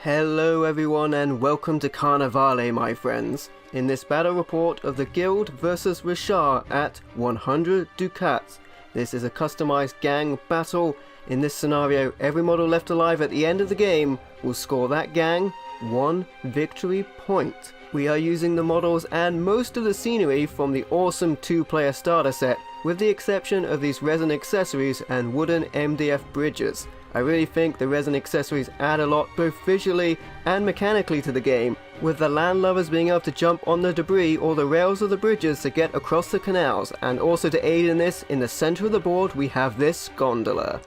Hello everyone and welcome to Carnevale, my friends. In this battle report of the guild versus Rashaar at 100 Ducats. This is a customized gang battle. In this scenario, every model left alive at the end of the game will score that gang 1 victory point. We are using the models and most of the scenery from the awesome 2-player starter set, with the exception of these resin accessories and wooden MDF bridges. I really think the resin accessories add a lot both visually and mechanically to the game, with the landlubbers being able to jump on the debris or the rails of the bridges to get across the canals, and also to aid in this, in the center of the board we have this gondola.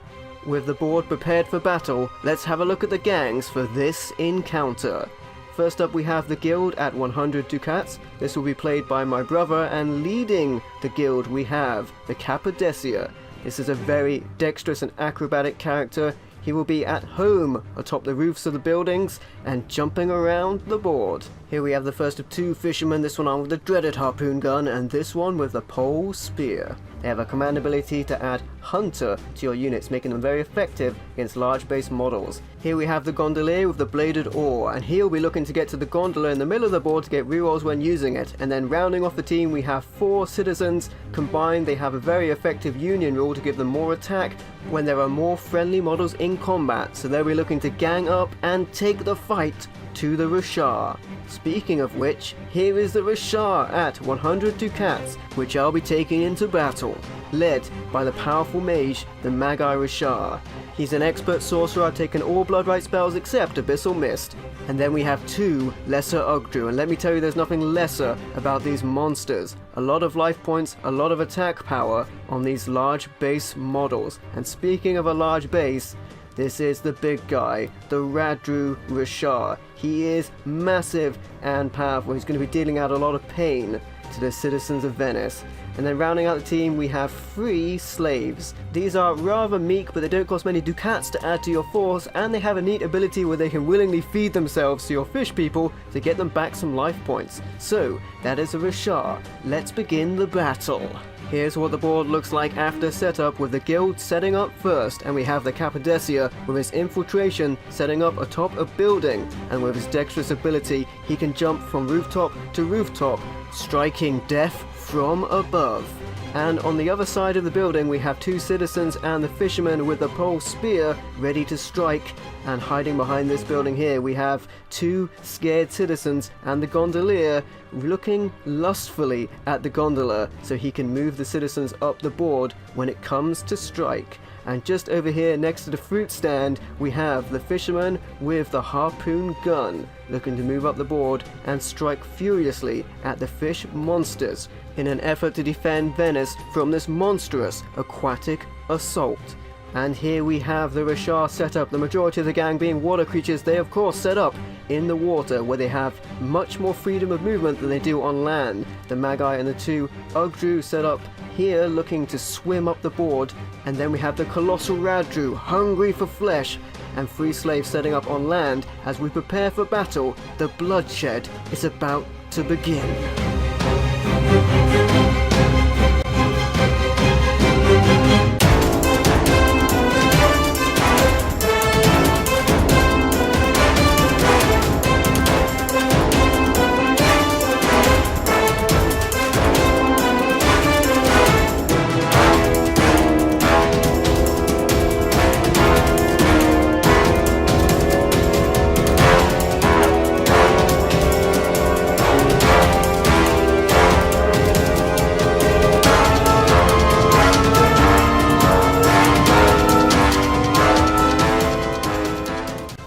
With the board prepared for battle, let's have a look at the gangs for this encounter. First up we have the guild at 100 Ducats. This will be played by my brother, and leading the guild we have the Cappadocia. This is a very dexterous and acrobatic character. He will be at home atop the roofs of the buildings and jumping around the board. Here we have the first of 2 fishermen, this one armed with the dreaded harpoon gun and this one with the pole spear. They have a command ability to add Hunter to your units, making them very effective against large base models. Here we have the gondolier with the bladed oar, and he'll be looking to get to the gondola in the middle of the board to get rerolls when using it. And then rounding off the team we have 4 citizens. Combined they have a very effective union rule to give them more attack when there are more friendly models in combat, so they'll be looking to gang up and take the fight to the Rashaar. Speaking of which, here is the Rashaar at 100 Ducats, which I'll be taking into battle, led by the powerful mage, the Magi Rashaar. He's an expert sorcerer. I've taken all blood right spells except Abyssal Mist. And then we have 2 lesser Ugdru, and let me tell you, there's nothing lesser about these monsters. A lot of life points, a lot of attack power on these large base models. And speaking of a large base, this is the big guy, the Radru Rashaar. He is massive and powerful. He's going to be dealing out a lot of pain to the citizens of Venice. And then rounding out the team we have 3 slaves. These are rather meek, but they don't cost many ducats to add to your force, and they have a neat ability where they can willingly feed themselves to your fish people to get them back some life points. So that is a Rashaar. Let's begin the battle. Here's what the board looks like after setup, with the guild setting up first, and we have the Cappadocia with his infiltration setting up atop a building, and with his dexterous ability he can jump from rooftop to rooftop, striking death from above. And on the other side of the building we have 2 citizens and the fisherman with the pole spear ready to strike. And hiding behind this building here we have 2 scared citizens and the gondolier looking lustfully at the gondola so he can move the citizens up the board when it comes to strike. And just over here next to the fruit stand we have the fisherman with the harpoon gun looking to move up the board and strike furiously at the fish monsters in an effort to defend Venice from this monstrous aquatic assault. And here we have the Rashaar set up, the majority of the gang being water creatures. They of course set up in the water where they have much more freedom of movement than they do on land. The Magi and the 2 Ugdru set up here looking to swim up the board, and then we have the colossal Radru hungry for flesh, and 3 slaves setting up on land as we prepare for battle. The bloodshed is about to begin.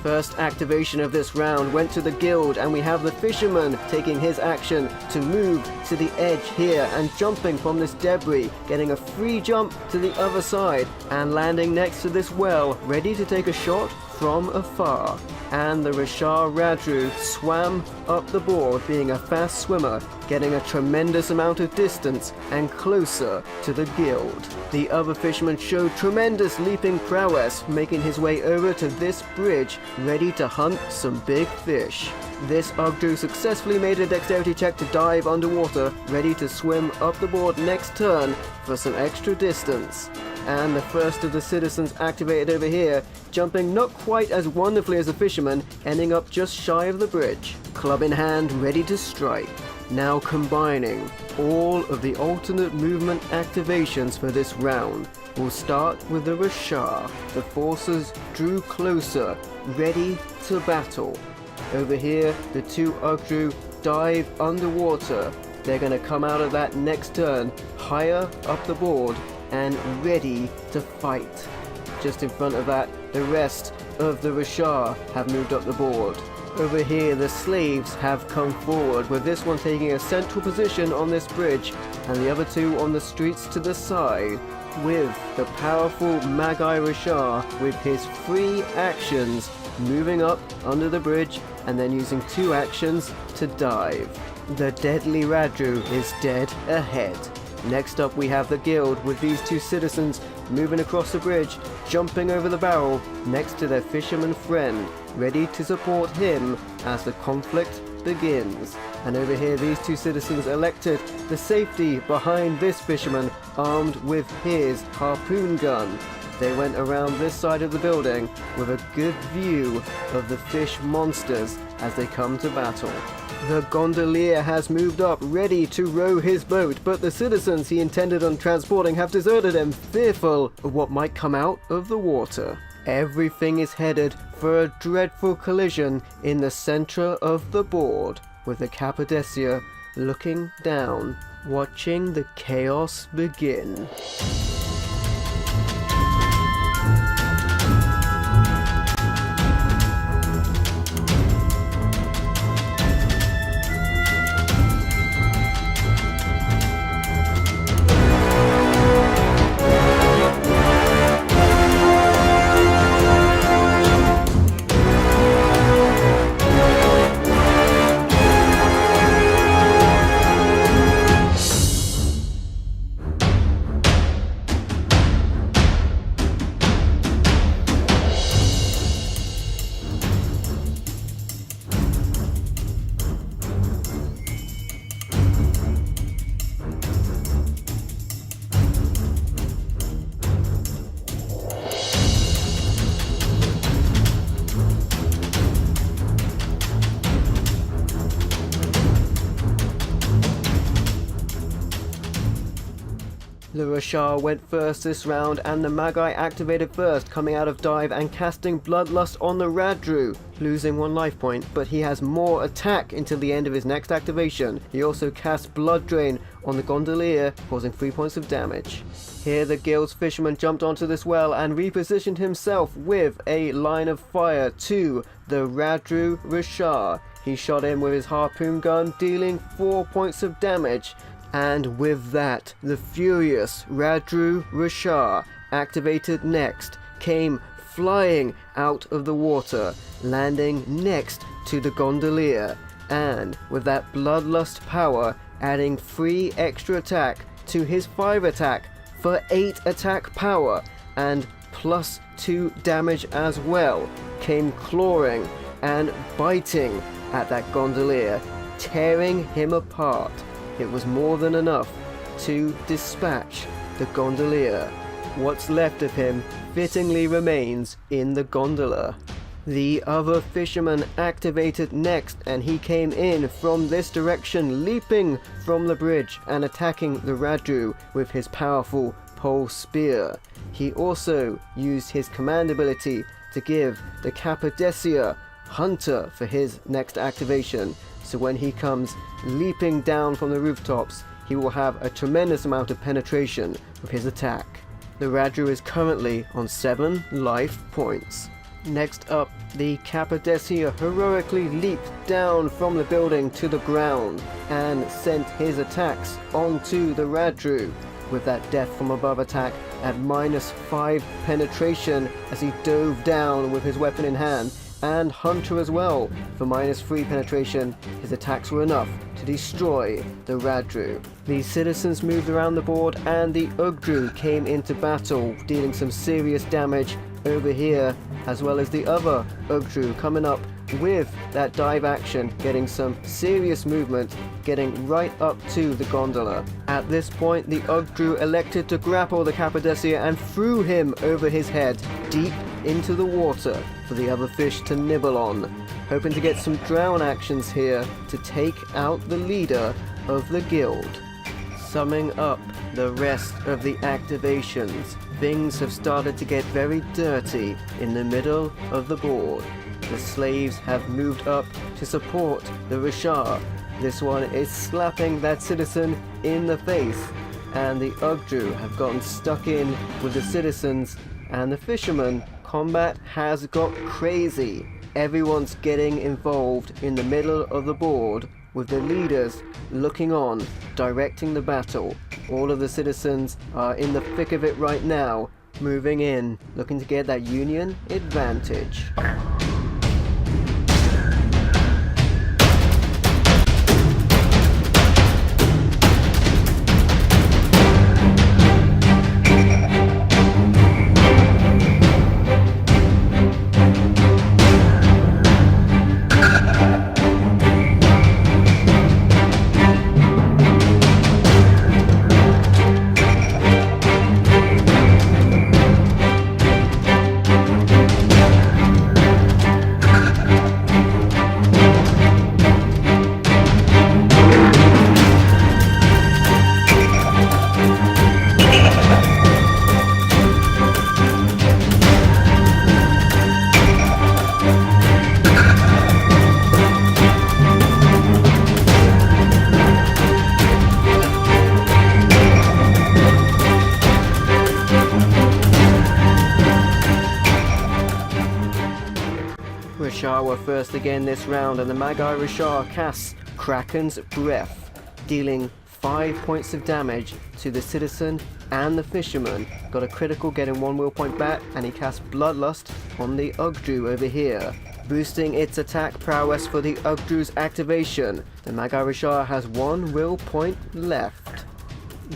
First activation of this round went to the guild, and we have the fisherman taking his action to move to the edge here and jumping from this debris, getting a free jump to the other side and landing next to this well, ready to take a shot from afar. And the Rashaar Radru swam up the board, being a fast swimmer, getting a tremendous amount of distance and closer to the guild. The other fisherman showed tremendous leaping prowess, making his way over to this bridge, ready to hunt some big fish. This Ugdru successfully made a dexterity check to dive underwater, ready to swim up the board next turn for some extra distance. and the first of the citizens activated over here, jumping not quite as wonderfully as the fisherman, ending up just shy of the bridge. Club in hand, ready to strike. Now combining all of the alternate movement activations for this round. We'll start with the Rashaar. The forces drew closer, ready to battle. Over here, the two Ugdru dive underwater. They're going to come out of that next turn, higher up the board, and ready to fight. Just in front of that, the rest of the Rashaar have moved up the board. Over here, the slaves have come forward, with this one taking a central position on this bridge, and the other two on the streets to the side, with the powerful Magi Rashaar with his free actions moving up under the bridge and then using 2 actions to dive. The deadly Radru is dead ahead. Next up we have the guild with these 2 citizens moving across the bridge, jumping over the barrel next to their fisherman friend, ready to support him as the conflict begins. And over here these 2 citizens elected the safety behind this fisherman armed with his harpoon gun. They went around this side of the building with a good view of the fish monsters as they come to battle. The gondolier has moved up, ready to row his boat, but the citizens he intended on transporting have deserted him, fearful of what might come out of the water. Everything is headed for a dreadful collision in the center of the board, with the Cappadocia looking down, watching the chaos begin. The Rashaar went first this round, and the Magi activated first, coming out of dive and casting Bloodlust on the Radru, losing 1 life point, but he has more attack until the end of his next activation. He also casts Blood Drain on the gondolier, causing 3 points of damage. Here the guild's fisherman jumped onto this well and repositioned himself with a line of fire to the Radru Rashaar. He shot him with his harpoon gun, dealing 4 points of damage. And with that, the furious Radru Rashaar, activated next, came flying out of the water, landing next to the gondolier, and with that bloodlust power, adding 3 extra attack to his 5 attack for 8 attack power, and plus 2 damage as well, came clawing and biting at that gondolier, tearing him apart. It was more than enough to dispatch the gondolier. What's left of him fittingly remains in the gondola. The other fisherman activated next, and he came in from this direction, leaping from the bridge and attacking the Radru with his powerful pole spear. He also used his command ability to give the Cappadocia Hunter for his next activation, so when he comes leaping down from the rooftops, he will have a tremendous amount of penetration with his attack. The Radru is currently on 7 life points. Next up, the Cappadocia heroically leaped down from the building to the ground and sent his attacks onto the Radru, with that death from above attack at -5 penetration as he dove down with his weapon in hand, and Hunter as well for -3 penetration. His attacks were enough to destroy the Radru. The citizens moved around the board and the Ugdru came into battle, dealing some serious damage over here, as well as the other Ugdru coming up with that dive action, getting some serious movement, getting right up to the gondola. At this point, the Ugdru elected to grapple the Cappadocia and threw him over his head, deep into the water for the other fish to nibble on, hoping to get some drown actions here to take out the leader of the guild. Summing up the rest of the activations, things have started to get very dirty in the middle of the board. The slaves have moved up to support the Rashaar. This one is slapping that citizen in the face, and the Ugdru have gotten stuck in with the citizens and the fishermen. Combat has got crazy. Everyone's getting involved in the middle of the board, with the leaders looking on, directing the battle. All of the citizens are in the thick of it right now, moving in, looking to get that Union advantage. Rashaar were first again this round, and the Magi Rashaar casts Kraken's Breath, dealing 5 points of damage to the citizen and the fisherman. Got a critical, getting 1 will point back, and he casts Bloodlust on the Ugdru over here, boosting its attack prowess for the Ugdru's activation. The Magi Rashaar has 1 will point left.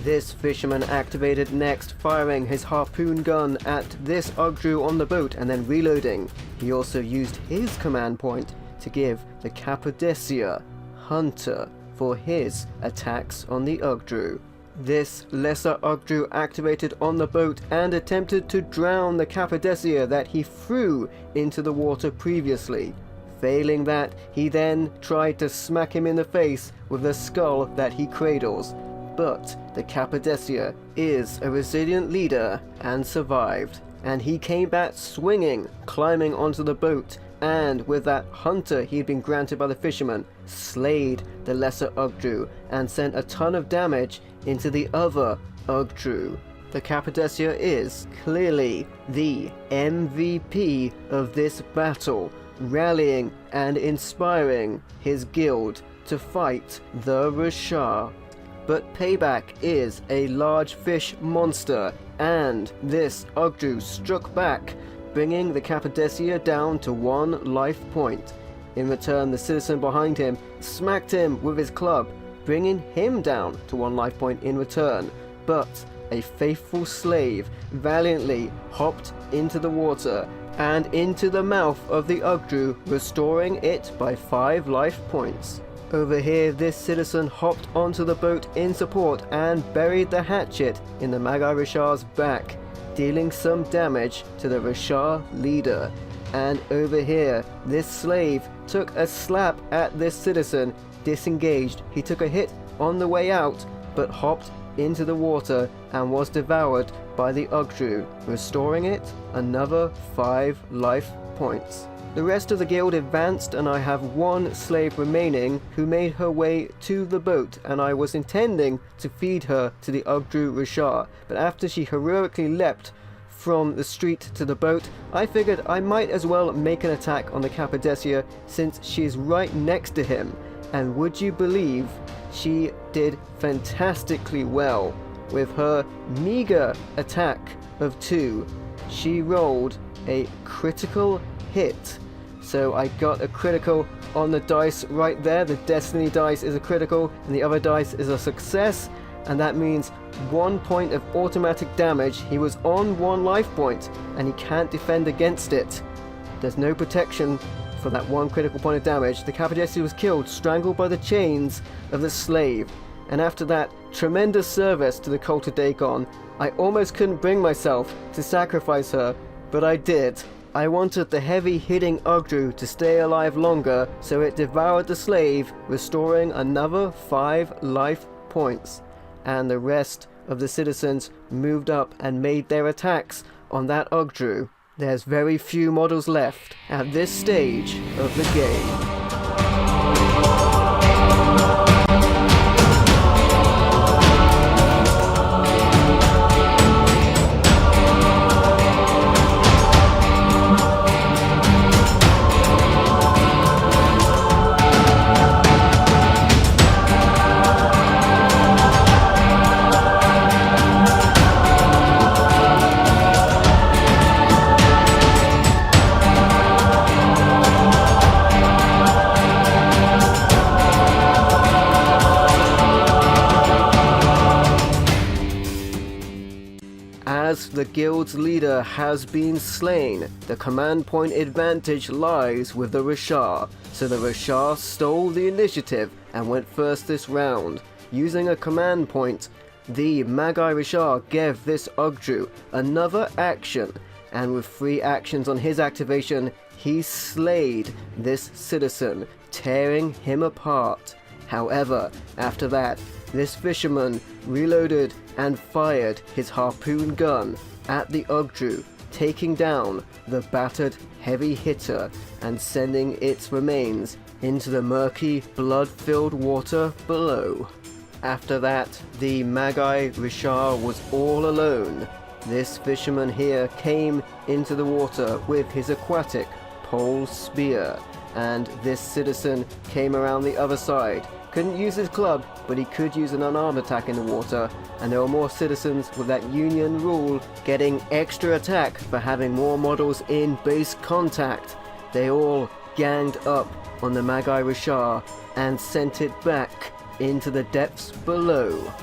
This fisherman activated next, firing his harpoon gun at this Ugdru on the boat and then reloading. He also used his command point to give the Cappadocia Hunter for his attacks on the Ugdru. This lesser Ugdru activated on the boat and attempted to drown the Cappadocia that he threw into the water previously. Failing that, he then tried to smack him in the face with the skull that he cradles. But the Cappadocia is a resilient leader and survived, and he came back swinging, climbing onto the boat, and with that hunter he had been granted by the fisherman, slayed the lesser Ugdru and sent a ton of damage into the other Ugdru. The Cappadocia is clearly the MVP of this battle, rallying and inspiring his guild to fight the Rashaar. But payback is a large fish monster, and this Ugdru struck back, bringing the Cappadocia down to 1 life point. In return, the citizen behind him smacked him with his club, bringing him down to 1 life point in return. But a faithful slave valiantly hopped into the water and into the mouth of the Ugdru, restoring it by 5 life points. Over here, this citizen hopped onto the boat in support and buried the hatchet in the Magi Rashaar's back, dealing some damage to the Rashaar leader. And over here, this slave took a slap at this citizen, disengaged. He took a hit on the way out, but hopped into the water and was devoured by the Ugdru, restoring it another 5 life points. The rest of the guild advanced, and I have 1 slave remaining who made her way to the boat, and I was intending to feed her to the Ugdru Rashaar, but after she heroically leapt from the street to the boat, I figured I might as well make an attack on the Cappadocia since she's right next to him, and would you believe she did fantastically well. With her meager attack of 2, she rolled a critical hit. So I got a critical on the dice right there. The destiny dice is a critical and the other dice is a success, and that means 1 point of automatic damage. He was on 1 life point and he can't defend against it. There's no protection for that one critical point of damage, the Capodesti was killed, strangled by the chains of the slave. And after that tremendous service to the cult of Dagon, I almost couldn't bring myself to sacrifice her, but I did. I wanted the heavy-hitting Ugdru to stay alive longer, so it devoured the slave, restoring another 5 life points. And the rest of the citizens moved up and made their attacks on that Ugdru. There's very few models left at this stage of the game. As the guild's leader has been slain, the command point advantage lies with the Rashaar, so the Rashaar stole the initiative and went first this round. Using a command point, the Magi Rashaar gave this Ugdru another action, and with 3 actions on his activation, he slayed this citizen, tearing him apart. However, after that, this fisherman reloaded and fired his harpoon gun at the Ugdru, taking down the battered heavy hitter and sending its remains into the murky, blood-filled water below. After that, the Magi Rashaar was all alone. This fisherman here came into the water with his aquatic pole spear, and this citizen came around the other side. Couldn't use his club, but he could use an unarmed attack in the water, and there were more citizens with that union rule getting extra attack for having more models in base contact. They all ganged up on the Magi Rashaar and sent it back into the depths below.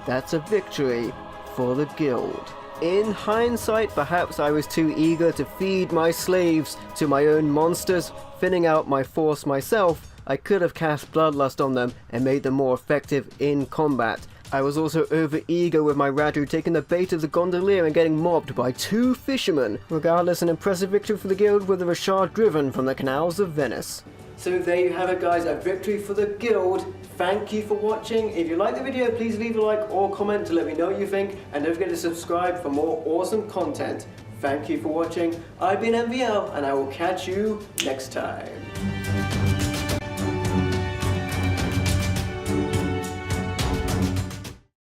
That's a victory for the guild. In hindsight, perhaps I was too eager to feed my slaves to my own monsters, thinning out my force myself. I could have cast Bloodlust on them and made them more effective in combat. I was also over-eager with my Radu, taking the bait of the gondolier and getting mobbed by 2 fishermen. Regardless, an impressive victory for the guild with the Rashaar driven from the canals of Venice. So there you have it, guys, a victory for the guild. Thank you for watching. If you liked the video, please leave a like or comment to let me know what you think, and don't forget to subscribe for more awesome content. Thank you for watching. I've been MVL, and I will catch you next time.